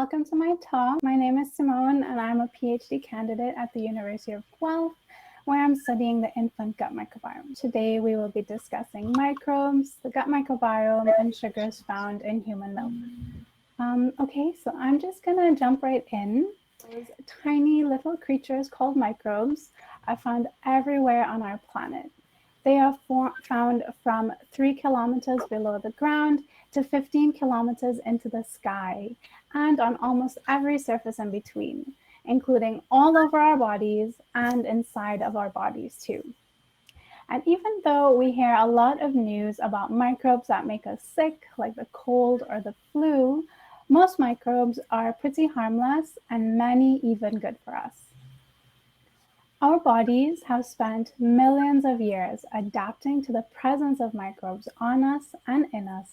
welcome to my talk. My name is Simone and I'm a PhD candidate at the University of Guelph, where I'm studying the infant gut microbiome. Today we will be discussing microbes, the gut microbiome, and sugars found in human milk. Okay, so I'm just gonna jump right in. Those tiny little creatures called microbes are found everywhere on our planet. They are found from 3 kilometers below the ground to 15 kilometers into the sky, and on almost every surface in between, including all over our bodies and inside of our bodies too. And even though we hear a lot of news about microbes that make us sick, like the cold or the flu, most microbes are pretty harmless and many even good for us. Our bodies have spent millions of years adapting to the presence of microbes on us and in us,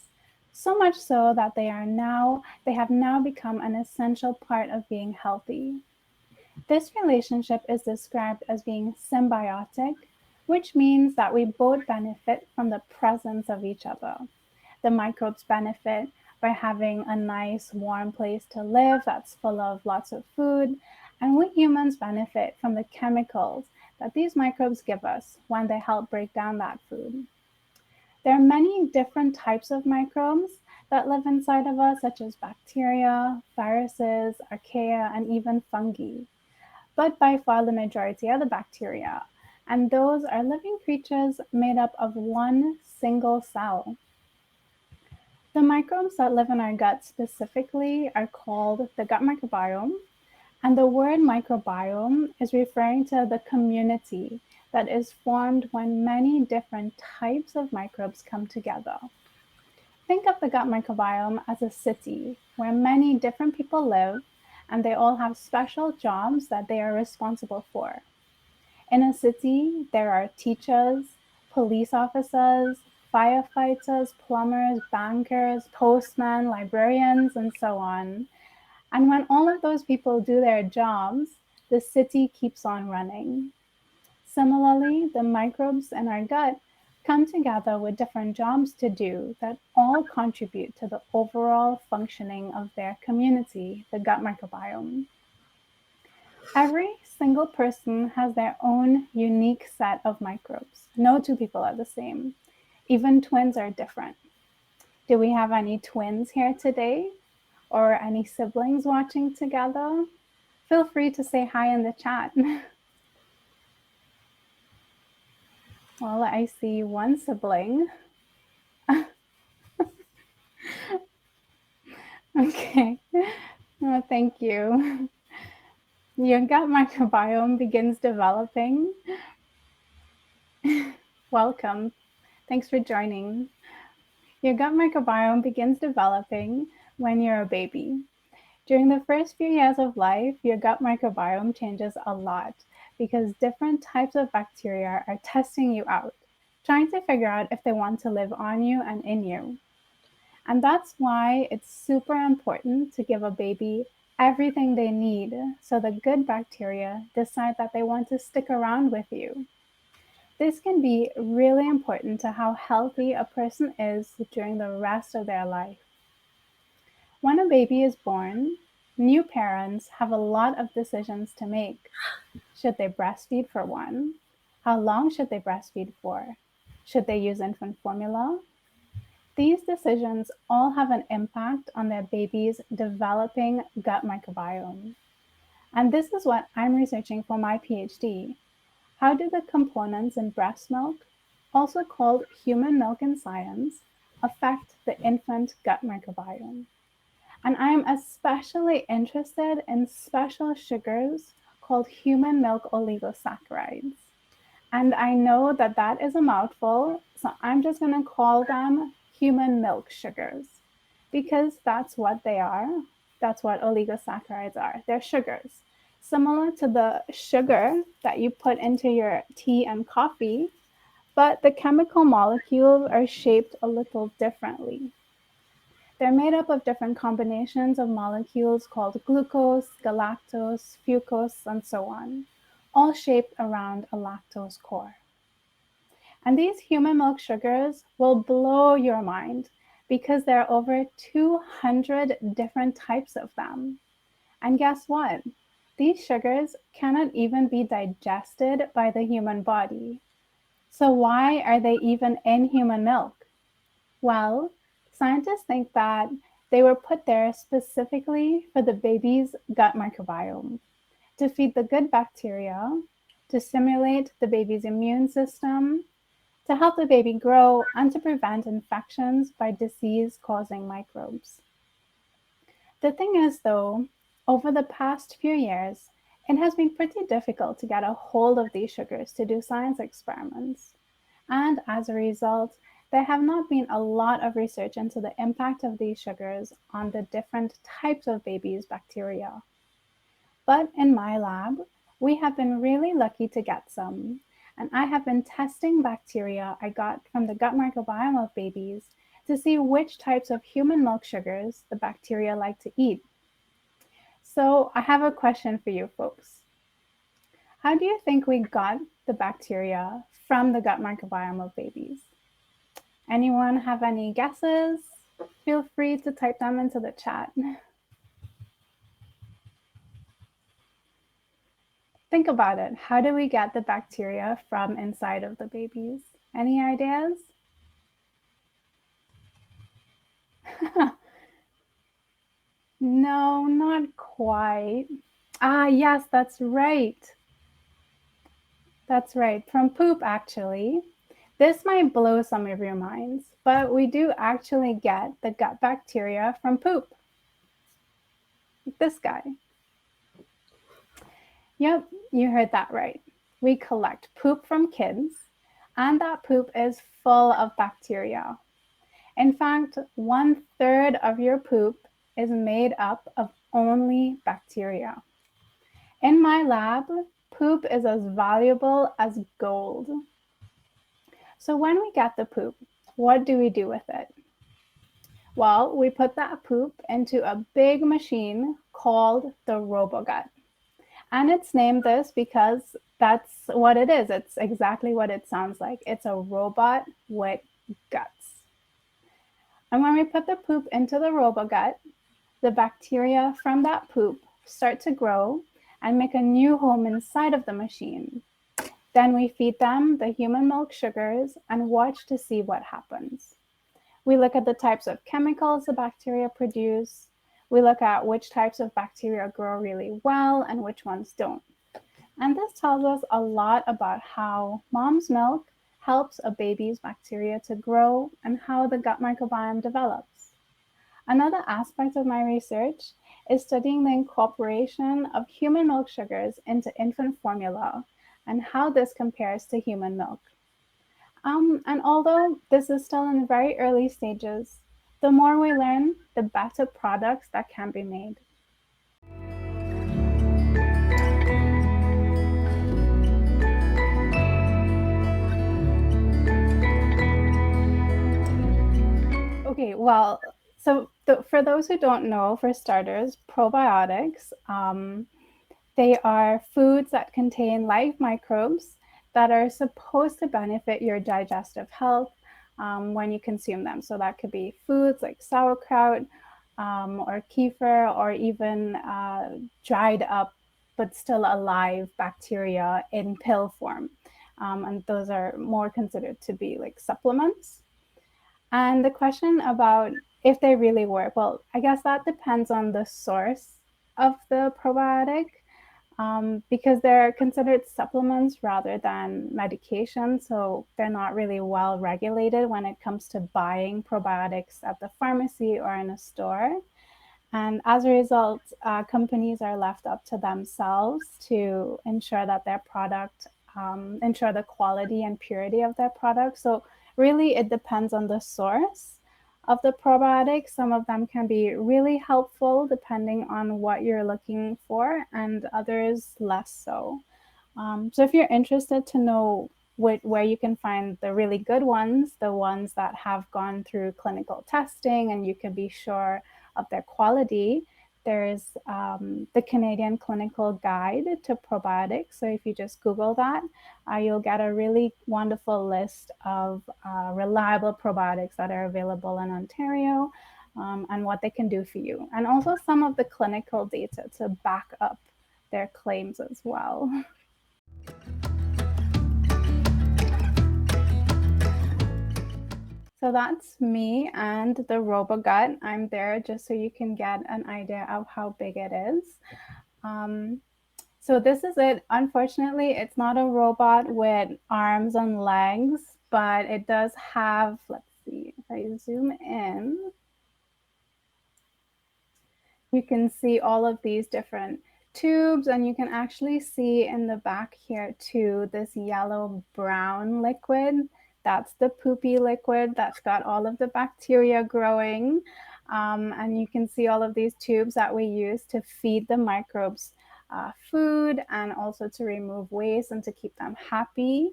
so much so that they have now become an essential part of being healthy. This relationship is described as being symbiotic, which means that we both benefit from the presence of each other. The microbes benefit by having a nice warm place to live that's full of lots of food, and we humans benefit from the chemicals that these microbes give us when they help break down that food. There are many different types of microbes that live inside of us, such as bacteria, viruses, archaea, and even fungi. But by far the majority are the bacteria, and those are living creatures made up of one single cell. The microbes that live in our gut specifically are called the gut microbiome, and the word microbiome is referring to the community that is formed when many different types of microbes come together. Think of the gut microbiome as a city where many different people live, and they all have special jobs that they are responsible for. In a city, there are teachers, police officers, firefighters, plumbers, bankers, postmen, librarians, and so on. And when all of those people do their jobs, the city keeps on running. Similarly, the microbes in our gut come together with different jobs to do that all contribute to the overall functioning of their community, the gut microbiome. Every single person has their own unique set of microbes. No two people are the same. Even twins are different. Do we have any twins here today? Or any siblings watching together? Feel free to say hi in the chat. Well, I see one sibling. Okay, well, thank you. Your gut microbiome begins developing. Welcome. Thanks for joining. Your gut microbiome begins developing when you're a baby. During the first few years of life, your gut microbiome changes a lot because different types of bacteria are testing you out, trying to figure out if they want to live on you and in you. And that's why it's super important to give a baby everything they need so the good bacteria decide that they want to stick around with you. This can be really important to how healthy a person is during the rest of their life. When a baby is born, new parents have a lot of decisions to make. Should they breastfeed for one? How long should they breastfeed for? Should they use infant formula? These decisions all have an impact on their baby's developing gut microbiome. And this is what I'm researching for my PhD. How do the components in breast milk, also called human milk in science, affect the infant gut microbiome? And I'm especially interested in special sugars called human milk oligosaccharides. And I know that that is a mouthful, so I'm just going to call them human milk sugars because that's what they are. That's what oligosaccharides are. They're sugars, similar to the sugar that you put into your tea and coffee, but the chemical molecules are shaped a little differently. They're made up of different combinations of molecules called glucose, galactose, fucose, and so on, all shaped around a lactose core. And these human milk sugars will blow your mind because there are over 200 different types of them. And guess what? These sugars cannot even be digested by the human body. So why are they even in human milk? Well, scientists think that they were put there specifically for the baby's gut microbiome, to feed the good bacteria, to stimulate the baby's immune system, to help the baby grow, and to prevent infections by disease-causing microbes. The thing is, though, over the past few years, it has been pretty difficult to get a hold of these sugars to do science experiments. And as a result, there have not been a lot of research into the impact of these sugars on the different types of babies' bacteria. But in my lab, we have been really lucky to get some. And I have been testing bacteria I got from the gut microbiome of babies to see which types of human milk sugars the bacteria like to eat. So I have a question for you folks. How do you think we got the bacteria from the gut microbiome of babies? Anyone have any guesses? Feel free to type them into the chat. Think about it. How do we get the bacteria from inside of the babies? Any ideas? No, not quite. Ah, yes, that's right. That's right. From poop, actually. This might blow some of your minds, but we do actually get the gut bacteria from poop. Like this guy. Yep, you heard that right. We collect poop from kids, and that poop is full of bacteria. In fact, 1/3 of your poop is made up of only bacteria. In my lab, poop is as valuable as gold. So when we get the poop, what do we do with it? Well, we put that poop into a big machine called the RoboGut. And it's named this because that's what it is. It's exactly what it sounds like. It's a robot with guts. And when we put the poop into the RoboGut, the bacteria from that poop start to grow and make a new home inside of the machine. Then we feed them the human milk sugars and watch to see what happens. We look at the types of chemicals the bacteria produce. We look at which types of bacteria grow really well and which ones don't. And this tells us a lot about how mom's milk helps a baby's bacteria to grow and how the gut microbiome develops. Another aspect of my research is studying the incorporation of human milk sugars into infant formula and how this compares to human milk. And although this is still in the very early stages, the more we learn, the better products that can be made. Okay, well, so for those who don't know, for starters, probiotics, they are foods that contain live microbes that are supposed to benefit your digestive health when you consume them. So that could be foods like sauerkraut or kefir, or even dried up but still alive bacteria in pill form. And those are more considered to be like supplements. And the question about if they really work, well, I guess that depends on the source of the probiotic. Because they're considered supplements rather than medication. So they're not really well regulated when it comes to buying probiotics at the pharmacy or in a store. And as a result, companies are left up to themselves to ensure that their product, ensure the quality and purity of their product. So really, it depends on the source of the probiotics. Some of them can be really helpful depending on what you're looking for, and others less so. So if you're interested to know where you can find the really good ones, the ones that have gone through clinical testing and you can be sure of their quality, there's the Canadian Clinical Guide to Probiotics. So if you just Google that, you'll get a really wonderful list of reliable probiotics that are available in Ontario. and what they can do for you, and also some of the clinical data to back up their claims as well. So that's me and the RoboGut. I'm there just so you can get an idea of how big it is. So this is it. Unfortunately, it's not a robot with arms and legs, but it does have, let's see, if I zoom in, you can see all of these different tubes, and you can actually see in the back here too, this yellow brown liquid. That's the poopy liquid that's got all of the bacteria growing. And you can see all of these tubes that we use to feed the microbes food, and also to remove waste and to keep them happy.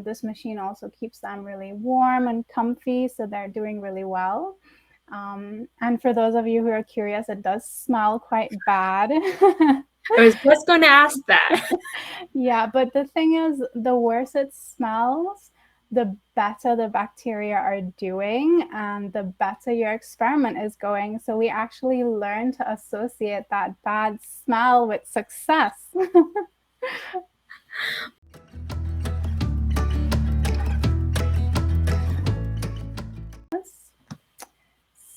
This machine also keeps them really warm and comfy, so they're doing really well. And for those of you who are curious, it does smell quite bad. I was just going to ask that. Yeah, but the thing is, the worse it smells, the better the bacteria are doing and the better your experiment is going. So we actually learn to associate that bad smell with success.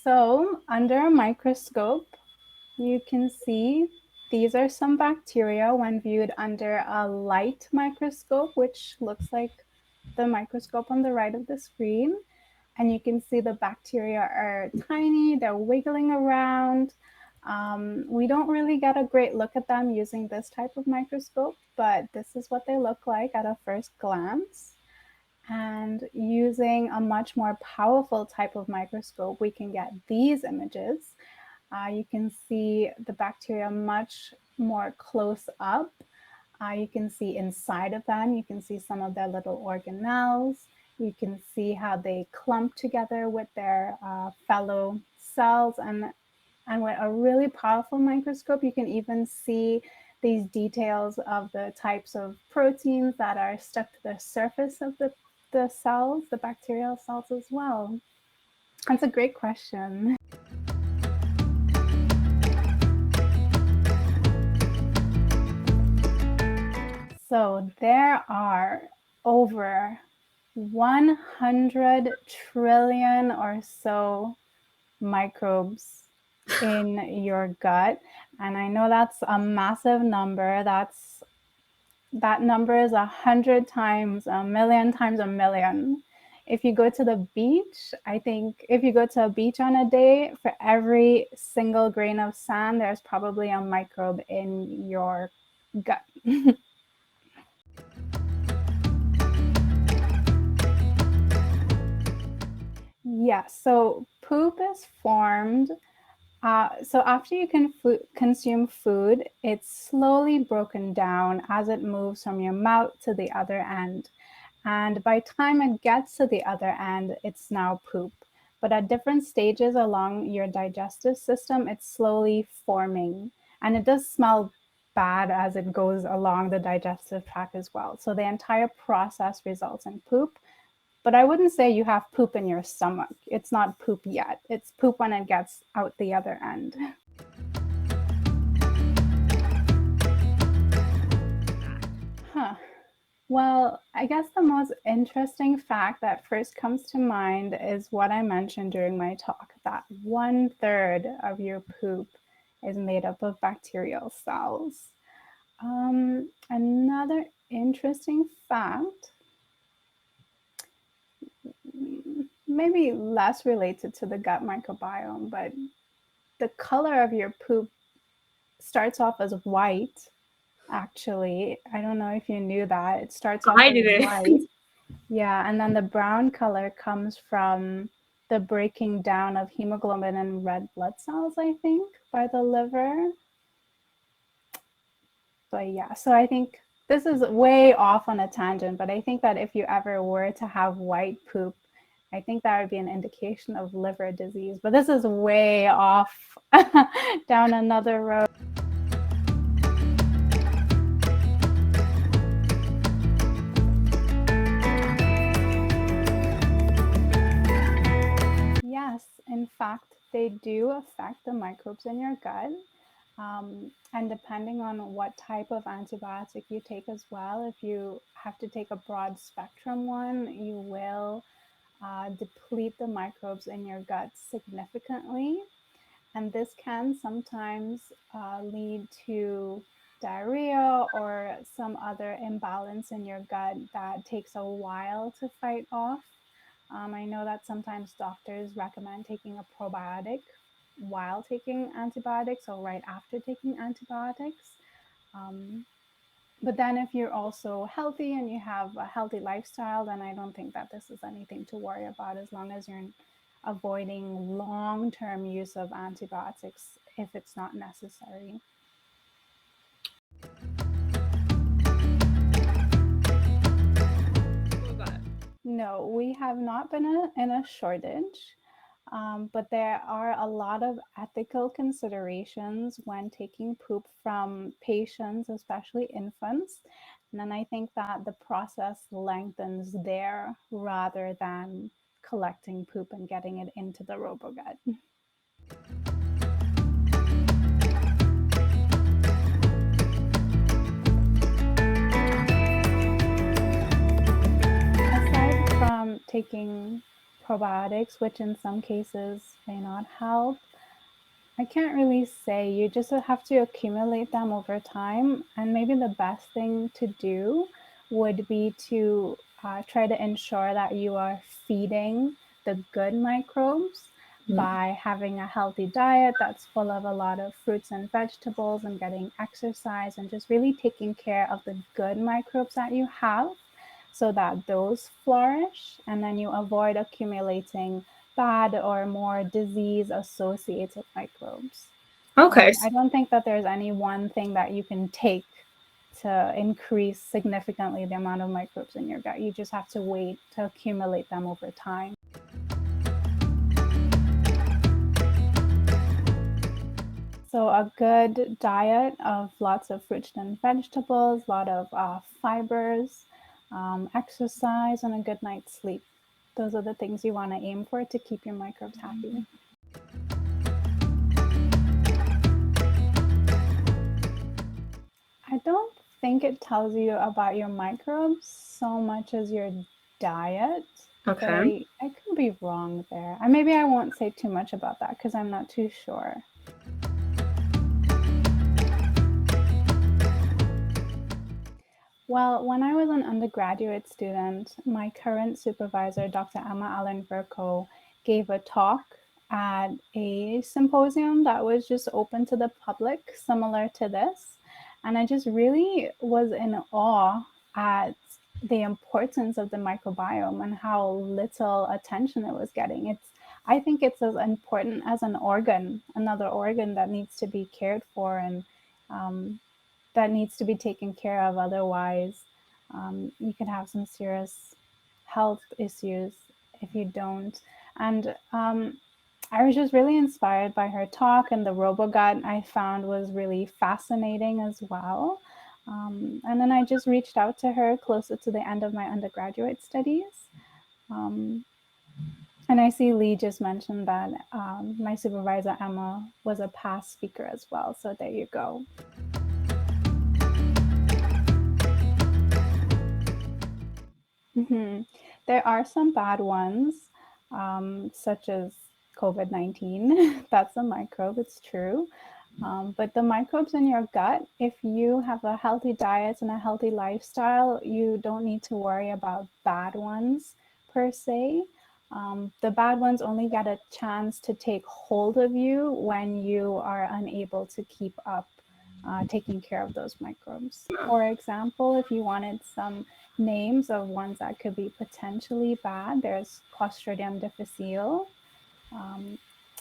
So under a microscope, you can see these are some bacteria when viewed under a light microscope, which looks like the microscope on the right of the screen. And you can see the bacteria are tiny, they're wiggling around. We don't really get a great look at them using this type of microscope, but this is what they look like at a first glance. And using a much more powerful type of microscope, we can get these images. You can see the bacteria much more close up. You can see inside of them, you can see some of their little organelles. You can see how they clump together with their fellow cells. And with a really powerful microscope, you can even see these details of the types of proteins that are stuck to the surface of the cells, the bacterial cells as well. That's a great question. So there are over 100 trillion or so microbes in your gut. And I know that's a massive number. That number is 100 times a million times a million. If you go to the beach, I think if you go to a beach on a day, for every single grain of sand, there's probably a microbe in your gut. Yeah, so poop is formed. So after you can consume food, it's slowly broken down as it moves from your mouth to the other end. And by the time it gets to the other end, it's now poop. But at different stages along your digestive system, it's slowly forming. And it does smell bad as it goes along the digestive tract as well. So the entire process results in poop. But I wouldn't say you have poop in your stomach. It's not poop yet. It's poop when it gets out the other end. Well, I guess the most interesting fact that first comes to mind is what I mentioned during my talk, that 1/3 of your poop is made up of bacterial cells. Another interesting fact, maybe less related to the gut microbiome, but the color of your poop starts off as white, actually. I don't know if you knew that. It starts off as white. Yeah, and then the brown color comes from the breaking down of hemoglobin and red blood cells, I think, by the liver. But yeah, so I think this is way off on a tangent, but I think that if you ever were to have white poop, I think that would be an indication of liver disease. But this is way off down another road. Yes, in fact, they do affect the microbes in your gut. And depending on what type of antibiotic you take as well, if you have to take a broad spectrum one, you will deplete the microbes in your gut significantly. And this can sometimes lead to diarrhea or some other imbalance in your gut that takes a while to fight off. I know that sometimes doctors recommend taking a probiotic while taking antibiotics or right after taking antibiotics. But then if you're also healthy and you have a healthy lifestyle, then I don't think that this is anything to worry about, as long as you're avoiding long-term use of antibiotics if it's not necessary. No, we have not been in a shortage, but there are a lot of ethical considerations when taking poop from patients, especially infants. And then I think that the process lengthens there rather than collecting poop and getting it into the robogut. Aside from taking probiotics, which in some cases may not help, I can't really say. You just have to accumulate them over time. And maybe the best thing to do would be to try to ensure that you are feeding the good microbes by having a healthy diet that's full of a lot of fruits and vegetables, and getting exercise, and just really taking care of the good microbes that you have so that those flourish, and then you avoid accumulating bad or more disease associated microbes. Okay. I don't think that there's any one thing that you can take to increase significantly the amount of microbes in your gut. You just have to wait to accumulate them over time. So a good diet of lots of fruits and vegetables, a lot of fibers, exercise, and a good night's sleep. Those are the things you want to aim for to keep your microbes happy. I don't think it tells you about your microbes so much as your diet. Okay. But I could be wrong there. And maybe I won't say too much about that because I'm not too sure. Well, when I was an undergraduate student, my current supervisor, Dr. Emma Allen Verco, gave a talk at a symposium that was just open to the public, similar to this. And I just really was in awe at the importance of the microbiome and how little attention it was getting. I think it's as important as an organ, another organ that needs to be cared for and that needs to be taken care of. Otherwise, you can have some serious health issues if you don't. And I was just really inspired by her talk, and the RoboGut I found was really fascinating as well. And then I just reached out to her closer to the end of my undergraduate studies. And I see Lee just mentioned that my supervisor, Emma, was a past speaker as well. So there you go. Mm-hmm. There are some bad ones, such as COVID-19. That's a microbe, it's true. But the microbes in your gut, if you have a healthy diet and a healthy lifestyle, you don't need to worry about bad ones per se. The bad ones only get a chance to take hold of you when you are unable to keep up taking care of those microbes. For example, if you wanted some names of ones that could be potentially bad, there's Clostridium difficile.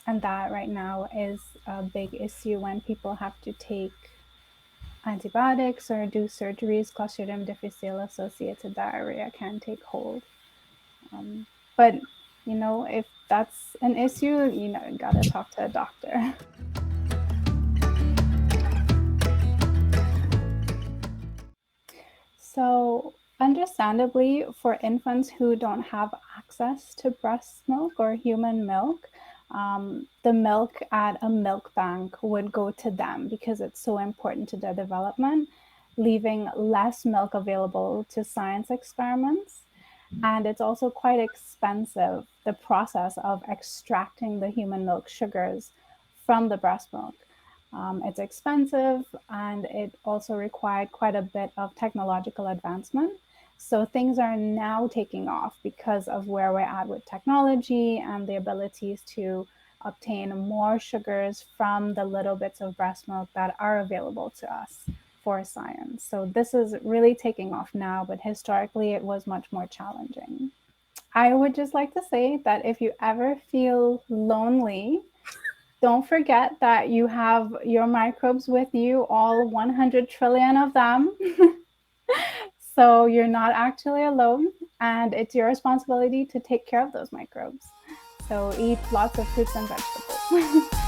And that right now is a big issue when people have to take antibiotics or do surgeries. Clostridium difficile associated diarrhea can take hold. But, if that's an issue, you gotta talk to a doctor. So understandably, for infants who don't have access to breast milk or human milk, the milk at a milk bank would go to them because it's so important to their development, leaving less milk available to science experiments. And it's also quite expensive, the process of extracting the human milk sugars from the breast milk. It's expensive, and it also required quite a bit of technological advancement. So things are now taking off because of where we're at with technology and the abilities to obtain more sugars from the little bits of breast milk that are available to us for science. So this is really taking off now, but historically it was much more challenging. I would just like to say that if you ever feel lonely, don't forget that you have your microbes with you, all 100 trillion of them. So you're not actually alone, and it's your responsibility to take care of those microbes. So eat lots of fruits and vegetables.